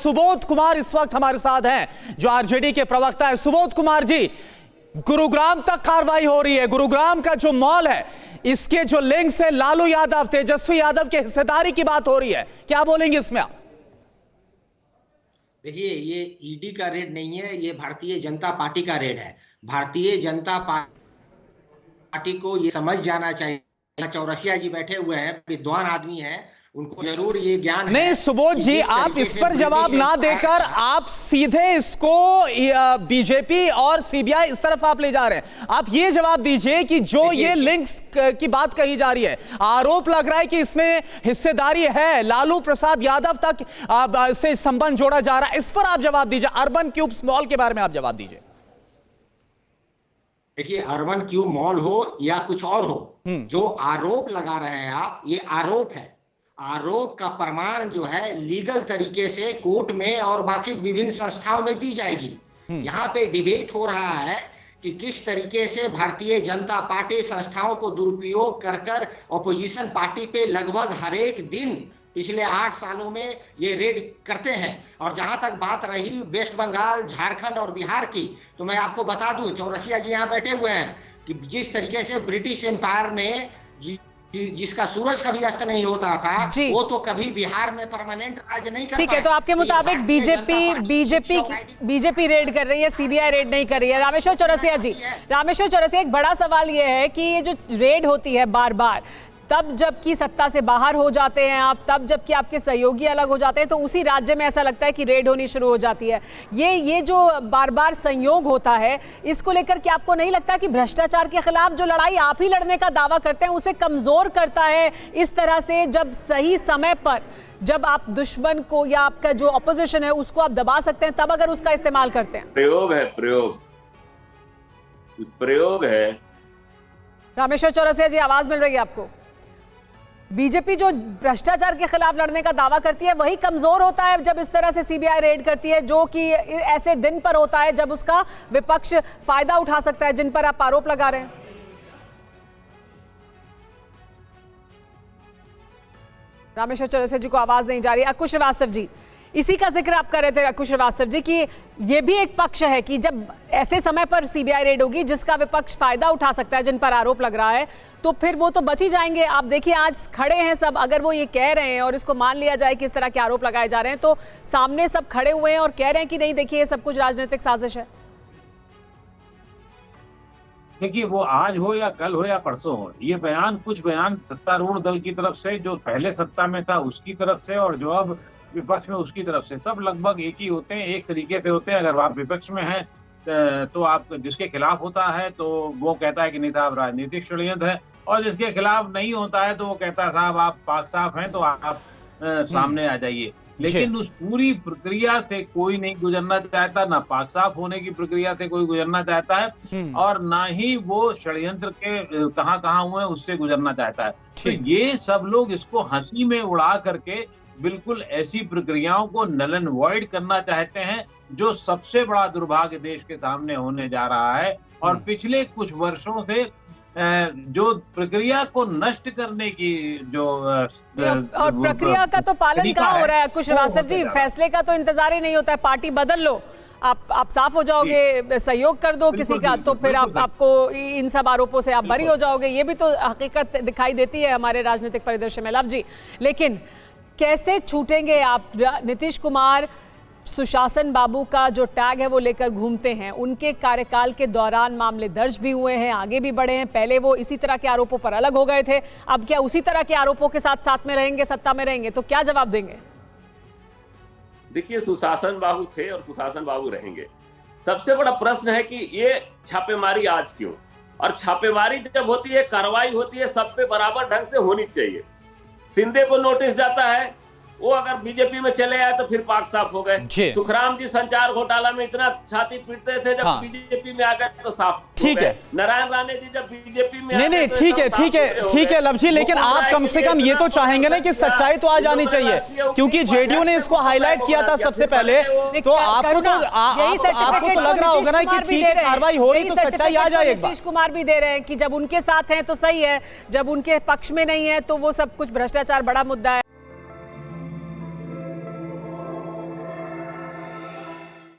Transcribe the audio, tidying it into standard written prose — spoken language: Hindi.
सुबोध कुमार इस वक्त हमारे साथ हैं, जो आरजेडी के प्रवक्ता है। सुबोध कुमार जी, गुरुग्राम तक कार्रवाई हो रही है। गुरुग्राम का जो मॉल है, इसके जो लिंक्स है लालू यादव, तेजस्वी यादव के हिस्सेदारी की बात हो रही है, क्या बोलेंगे इसमें आप? देखिए, ये ईडी का रेड नहीं है, ये भारतीय जनता पार्टी का रेड है। भारतीय जनता पार्टी को ये समझ जाना चाहिए। चौरसिया जी बैठे हुए हैं, विद्वान आदमी हैं, उनको जरूर ये ज्ञान नहीं है। सुबोध जी, आप इस पर जवाब ना देकर आप सीधे इसको बीजेपी और सीबीआई इस तरफ आप ले जा रहे हैं। आप ये जवाब दीजिए कि जो ये लिंक्स की बात कही जा रही है, आरोप लग रहा है कि इसमें हिस्सेदारी है, लालू प्रसाद यादव तक से संबंध जोड़ा जा रहा है, इस पर आप जवाब दीजिए। अर्बन क्यूब मॉल के बारे में आप जवाब दीजिए। देखिए, अर्बन क्यूब मॉल हो या कुछ और हो, जो आरोप लगा रहे हैं आप, ये आरोप है। आरोप का प्रमाण जो है लीगल तरीके से कोर्ट में और बाकी विभिन्न संस्थाओं में दी जाएगी। यहाँ पे डिबेट हो रहा है कि किस तरीके से भारतीय जनता पार्टी संस्थाओं को दुरुपयोग कर कर ऑपोजिशन पार्टी पे लगभग हर एक दिन पिछले 8 सालों में ये रेड करते हैं। और जहां तक बात रही वेस्ट बंगाल, झारखंड और बिहार की, तो मैं आपको बता दूं, चौरसिया जी यहाँ बैठे हुए हैं, कि जिस तरीके से ब्रिटिश एम्पायर में जिसका सूरज कभी अस्त नहीं होता था, वो तो कभी बिहार में परमानेंट राज नहीं कर पाए। ठीक है, तो आपके मुताबिक बीजेपी रेड कर रही है, सीबीआई रेड नहीं कर रही है। रामेश्वर चौरसिया जी, एक बड़ा सवाल ये है कि ये जो रेड होती है बार बार, तब जबकि सत्ता से बाहर हो जाते हैं आप, तब जबकि आपके सहयोगी अलग हो जाते हैं, तो उसी राज्य में ऐसा लगता है कि रेड होनी शुरू हो जाती है। ये जो बार बार संयोग होता है, इसको लेकर के आपको नहीं लगता कि भ्रष्टाचार के खिलाफ जो लड़ाई आप ही लड़ने का दावा करते हैं, उसे कमजोर करता है इस तरह से, जब सही समय पर जब आप दुश्मन को या आपका जो ऑपोजिशन है उसको आप दबा सकते हैं, तब अगर उसका इस्तेमाल करते हैं? प्रयोग है। रामेश्वर चौरसिया जी, आवाज मिल रही है आपको? बीजेपी जो भ्रष्टाचार के खिलाफ लड़ने का दावा करती है, वही कमजोर होता है जब इस तरह से सीबीआई रेड करती है, जो कि ऐसे दिन पर होता है जब उसका विपक्ष फायदा उठा सकता है, जिन पर आप आरोप लगा रहे हैं। रामेश्वर चौरसिया जी को आवाज नहीं जा रही। अकुश श्रीवास्तव जी, इसी का जिक्र आप कर रहे थे अकुश श्रीवास्तव जी, कि ये भी एक पक्ष है कि जब ऐसे समय पर सीबीआई रेड होगी जिसका विपक्ष फायदा उठा सकता है, जिन पर आरोप लग रहा है, तो फिर वो तो बच ही जाएंगे। आप देखिए, आज खड़े हैं सब, अगर वो ये कह रहे हैं और इसको मान लिया जाए कि इस तरह के आरोप लगाए जा रहे हैं, तो सामने सब खड़े हुए हैं और कह रहे हैं कि नहीं, देखिए ये सब कुछ राजनीतिक साजिश है। देखिए, वो आज हो या कल हो या परसों हो, ये कुछ बयान सत्तारूढ़ दल की तरफ से, जो पहले सत्ता में था उसकी तरफ से, और जो अब विपक्ष में उसकी तरफ से, सब लगभग एक ही होते हैं, एक तरीके से होते हैं। अगर आप विपक्ष में हैं तो आप जिसके खिलाफ होता है तो वो कहता है कि नहीं साहब राजनीतिक षड्यंत्र है, और जिसके खिलाफ नहीं होता है तो वो कहता है साहब आप पाक साफ हैं, तो आप सामने आ जाइए। लेकिन उस पूरी प्रक्रिया से कोई नहीं गुजरना चाहता, ना पाक साफ होने की प्रक्रिया से कोई गुजरना चाहता है, और ना ही वो षड्यंत्र के कहाँ हुए उससे गुजरना चाहता है। तो ये सब लोग इसको हंसी में उड़ा करके बिल्कुल ऐसी प्रक्रियाओं को नल एंड वॉइड करना चाहते हैं, जो सबसे बड़ा दुर्भाग्य देश के सामने होने जा रहा है। और पिछले कुछ वर्षों से जो प्रक्रिया को नष्ट करने की जो और प्रक्रिया का तो पालन कहाँ हो रहा है कुछ श्रीवास्तव जी? फैसले का तो इंतजार ही नहीं होता है, पार्टी बदल लो, आप साफ हो जाओगे, सहयोग कर दो किसी का, तो फिर आपको इन सब आरोपों से आप बरी हो जाओगे। ये भी तो हकीकत दिखाई देती है हमारे राजनीतिक परिदृश्य में। लव जी, लेकिन कैसे छूटेंगे आप? नीतीश कुमार सुशासन बाबू का जो टैग है वो लेकर घूमते हैं, उनके कार्यकाल के दौरान मामले दर्ज भी हुए हैं, आगे भी बढ़े हैं। पहले वो इसी तरह के आरोपों पर अलग हो गए थे, अब क्या उसी तरह के आरोपों के साथ साथ में रहेंगे, सत्ता में रहेंगे? तो क्या जवाब देंगे? देखिए, सुशासन बाबू थे और सुशासन बाबू रहेंगे। सबसे बड़ा प्रश्न है कि ये छापेमारी आज क्यों? और छापेमारी जब होती है, कार्रवाई होती है, सब पे बराबर ढंग से होनी चाहिए। शिंदे को नोटिस जाता है, वो अगर बीजेपी में चले आए तो फिर पाक साफ हो गए। सुखराम जी संचार घोटाला में इतना छाती पीटते थे, जब बीजेपी में आ गए तो साफ। ठीक है, नारायण राणे जी जब बीजेपी में नहीं, ठीक है लव जी, लेकिन आप कम से कम ये तो चाहेंगे ना कि सच्चाई तो आ जानी चाहिए, क्योंकि जेडीयू ने इसको हाईलाइट किया था सबसे पहले, तो आपको तो लग रहा होगा ना कि ठीक है, कार्रवाई हो रही तो सच्चाई आ जाए। नीतीश कुमार भी दे रहे हैं कि जब उनके साथ हैं तो सही है, जब उनके पक्ष में नहीं है तो वो सब कुछ भ्रष्टाचार बड़ा मुद्दा है।